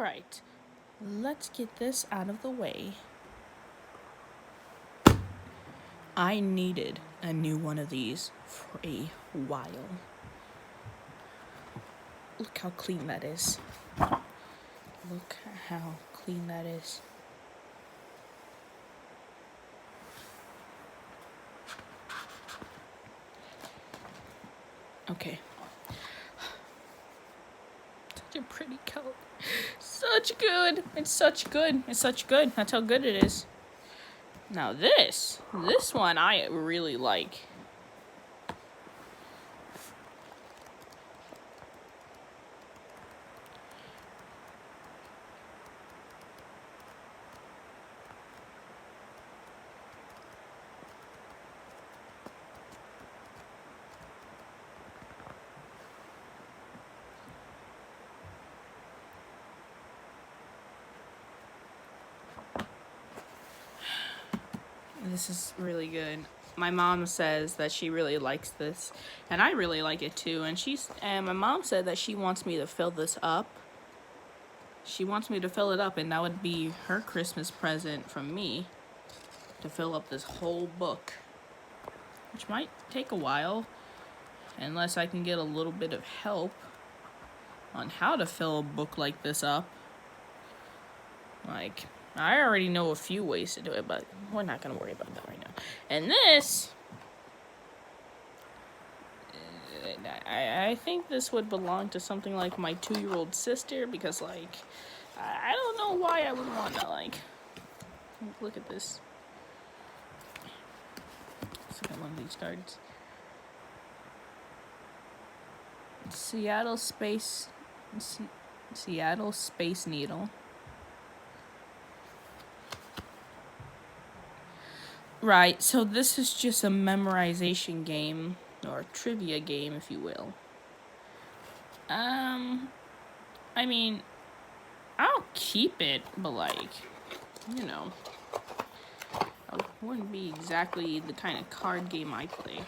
Alright, let's get this out of the way. I needed a new one of these for a while. Look how clean that is. Look how clean that is. Okay. Such a pretty coat. Such good. It's such good. It's such good. That's how good it is. Now this one I really like. This is really good. My mom says that she really likes this, and I really like it too. And my mom said that she wants me to fill this up. She wants me to fill it up, and that would be her Christmas present from me, to fill up this whole book, which might take a while, unless I can get a little bit of help on how to fill a book like this up. Like, I already know a few ways to do it, but we're not going to worry about that right now. And this, I think this would belong to something like my 2-year-old sister, because, like, I don't know why I would want to, like, look at this. Let's look at one of these cards. Seattle Space Needle. Right, so this is just a memorization game, or a trivia game, if you will. I mean, I'll keep it, but like, you know, it wouldn't be exactly the kind of card game I play.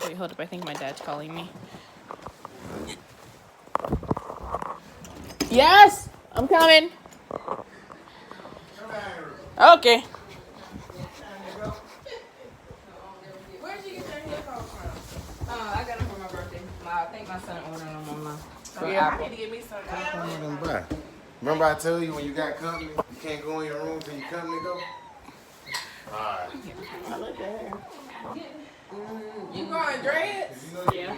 Wait, hold up, I think my dad's calling me. Yes, I'm coming. Okay. I got them for my birthday. I think my son ordered them online. So Yeah, I need to get me some. Remember I told you when you got company, you can't go in your room till your company go? Alright. I look at her. You going dreads? Yeah.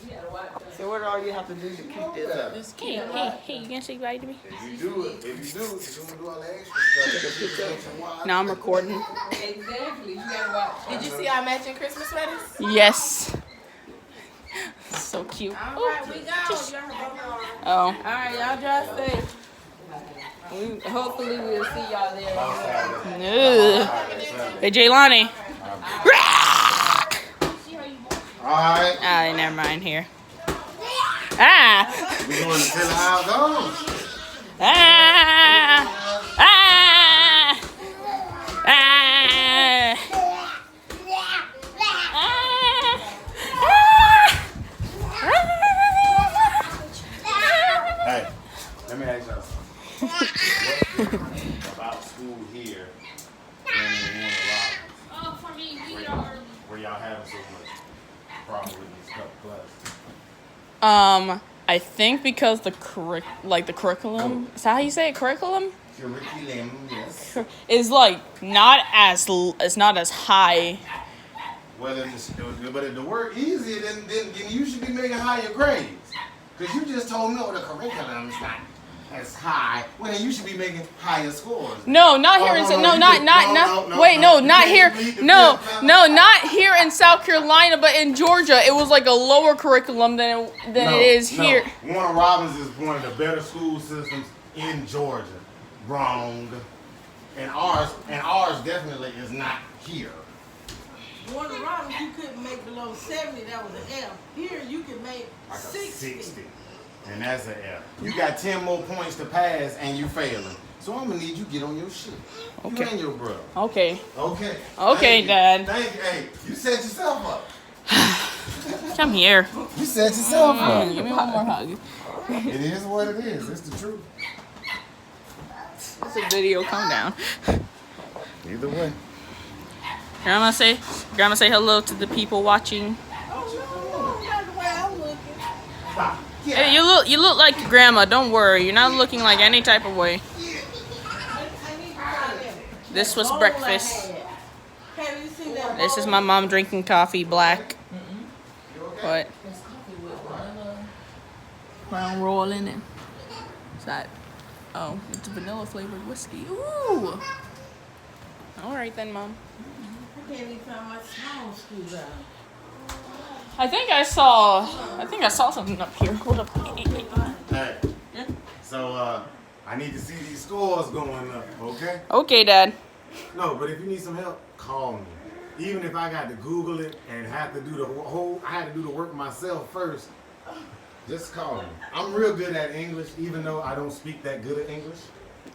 You gotta watch that. So what all you have to do to keep this up? Just keep Hey, you gonna say goodbye to me? If you do it, you're gonna do all the extra stuff. Now I'm recording. Exactly. You gotta watch. Did you see our matching Christmas sweaters? Yes. So cute. All right, we go. Oh. All right, y'all drive safe. Hopefully we'll see y'all there. Ugh. Hey, Jaylani. Alright. Ah, never mind here. Ah. We going to tell her how it goes. Ah. Ah. Ah. Hey, let me ask y'all something. What's different about school here than in one of the where y'all having so much problem with these couple classes? I think because the curriculum, is that how you say it? Curriculum? Curriculum, yes. Is like it's not as high. Well, but if the work easier, then you should be making higher grades. Because you just told me, the curriculum is not as high. Well, then you should be making higher scores. No, not here not here in South Carolina, but in Georgia, it was like a lower curriculum than it is here. Warner Robins is one of the better school systems in Georgia. Wrong. And ours definitely is not here. Warner Robins, you couldn't make below 70, that was an F. Here, you can make Like 60. 60. And that's an F. You got 10 more points to pass and you failing. So I'm gonna need you to get on your shit. Okay. You and your brother. Okay. Okay. Okay, Dad. Thank you. Hey, you set yourself up. Come here. You set yourself up. Give me one more hug. It is what it is. It's the truth. It's a video. Calm down. Either way. Grandma say hello to the people watching. Oh, no, not the way I'm looking. Hey, you look like your grandma. Don't worry. You're not looking like any type of way. I need to try that. This was Bowl breakfast. I had. Have you seen that This is bowl? my mom drinking coffee, black. What? Brown roll in it. What's that? Oh, it's vanilla flavored whiskey. Ooh. All right then, Mom. I can't even find my small screws out. I think I saw something up here. Hold up. Hey. Yeah? So, I need to see these scores going up, okay? Okay, Dad. No, but if you need some help, call me. Even if I got to Google it and have to do I had to do the work myself first. Just call me. I'm real good at English, even though I don't speak that good at English.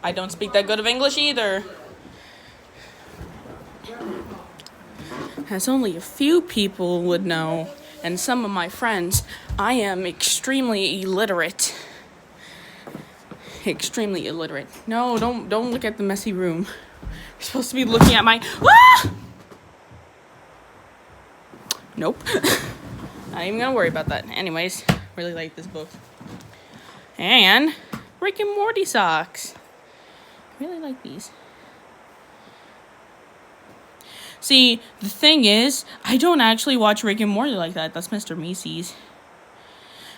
I don't speak that good of English either. As only a few people would know, and some of my friends, I am extremely illiterate. Extremely illiterate. No, don't look at the messy room. You're supposed to be looking at my... Ah! Nope. Not even gonna worry about that. Anyways, really like this book. And Rick and Morty socks. Really like these. See, the thing is, I don't actually watch Rick and Morty like that. That's Mr. Macy's.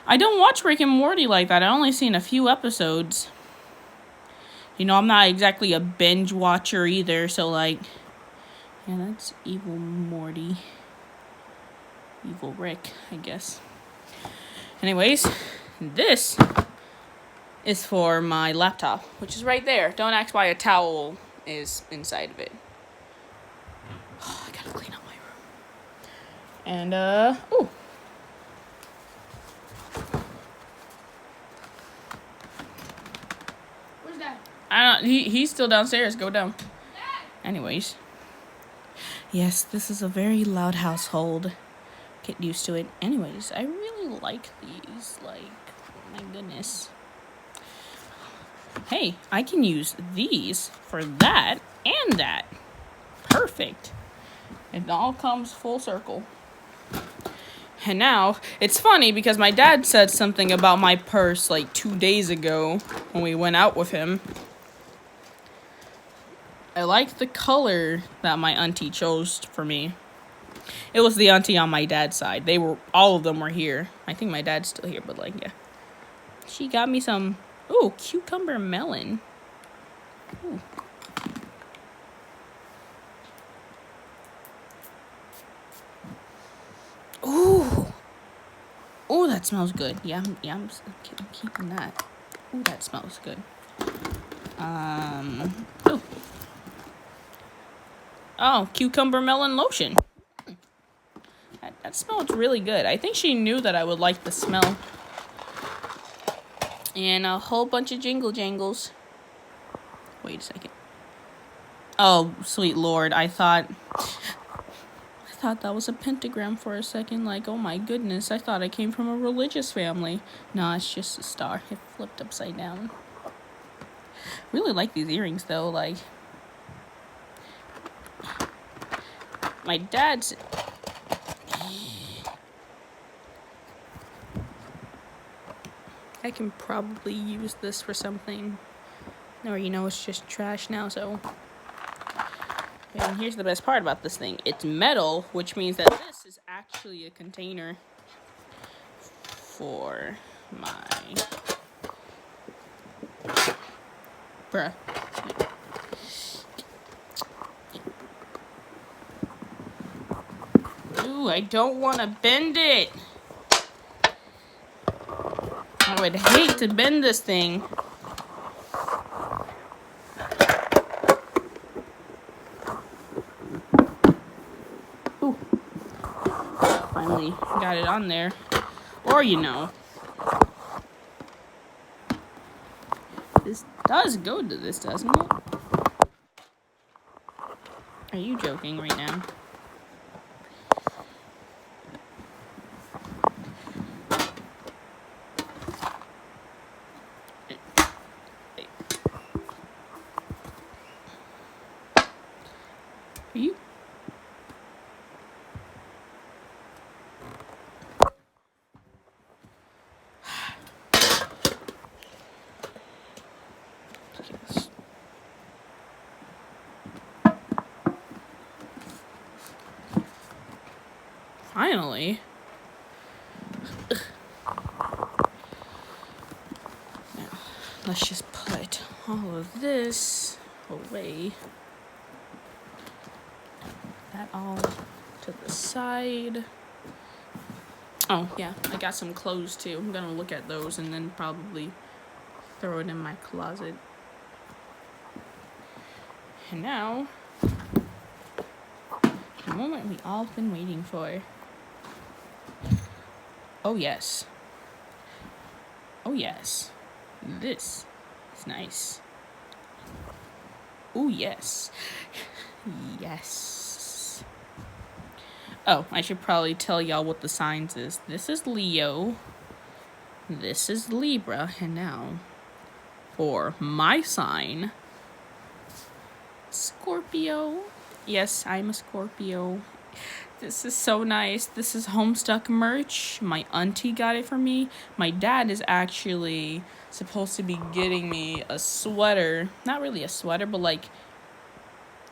I don't watch Rick and Morty like that. I only seen a few episodes. You know, I'm not exactly a binge watcher either, so like... Yeah, that's Evil Morty. Evil Rick, I guess. Anyways, this is for my laptop, which is right there. Don't ask why a towel is inside of it. Oh, I gotta clean up my room. And, ooh. Where's Dad? I don't, he's still downstairs. Go down. Dad! Anyways. Yes, this is a very loud household. Get used to it. Anyways, I really like these. Like, my goodness. Hey, I can use these for that and that. Perfect. It all comes full circle. And now, it's funny because my dad said something about my purse like 2 days ago when we went out with him. I like the color that my auntie chose for me. It was the auntie on my dad's side. All of them were here. I think my dad's still here, but like, yeah. She got me some, ooh, cucumber melon. Ooh. Ooh. Ooh, that smells good. Yeah, I'm keeping that. Ooh, that smells good. Ooh. Oh, cucumber melon lotion. That smells really good. I think she knew that I would like the smell. And a whole bunch of jingle jangles. Wait a second. Oh, sweet Lord. I thought that was a pentagram for a second. Like, oh my goodness. I thought I came from a religious family. No, it's just a star. It flipped upside down. Really like these earrings, though. Like, my dad's... I can probably use this for something. Or, you know, it's just trash now, so... And here's the best part about this thing. It's metal, which means that this is actually a container for my... Bruh. Ooh, I don't want to bend it. I would hate to bend this thing. Ooh. Finally got it on there. Or, you know, this does go to this, doesn't it? Are you joking right now? let's just put all of this away. That all to the side. Oh, yeah, I got some clothes too. I'm gonna look at those and then probably throw it in my closet. And now, the moment we all been waiting for. Oh, yes. Oh, yes. This is nice. Oh, yes. Yes. Oh, I should probably tell y'all what the signs is. This is Leo. This is Libra. And now, for my sign, Scorpio. Yes, I'm a Scorpio. This is so nice. This is Homestuck merch. My auntie got it for me. My dad is actually supposed to be getting me a sweater. Not really a sweater, but like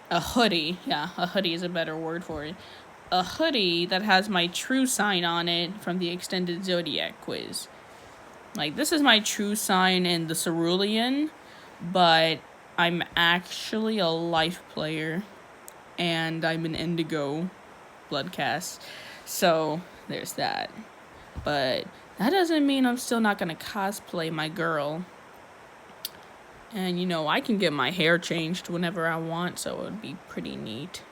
a hoodie. Yeah, a hoodie is a better word for it. A hoodie that has my true sign on it from the extended zodiac quiz. Like, this is my true sign in the cerulean, but I'm actually a life player, and I'm an indigo bloodcast. So, there's that. But that doesn't mean I'm still not gonna cosplay my girl. And, you know, I can get my hair changed whenever I want, so it would be pretty neat.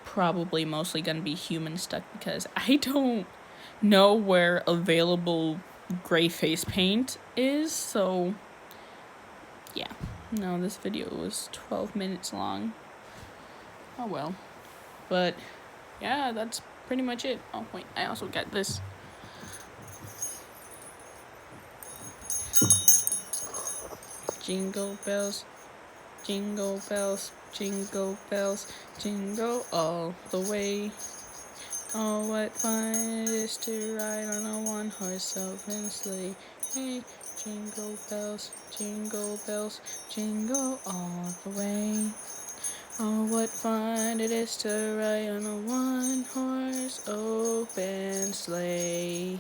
Probably mostly gonna be HOMESTUCK because I don't know where available gray face paint is, so yeah. No, this video was 12 minutes long. Oh well. But yeah, that's pretty much it. Oh wait, I also got this. Jingle bells, jingle bells, jingle bells, jingle all the way. Oh, what fun it is to ride on a one-horse open sleigh. Hey, jingle bells, jingle all the way. Oh, what fun it is to ride on a one-horse open sleigh.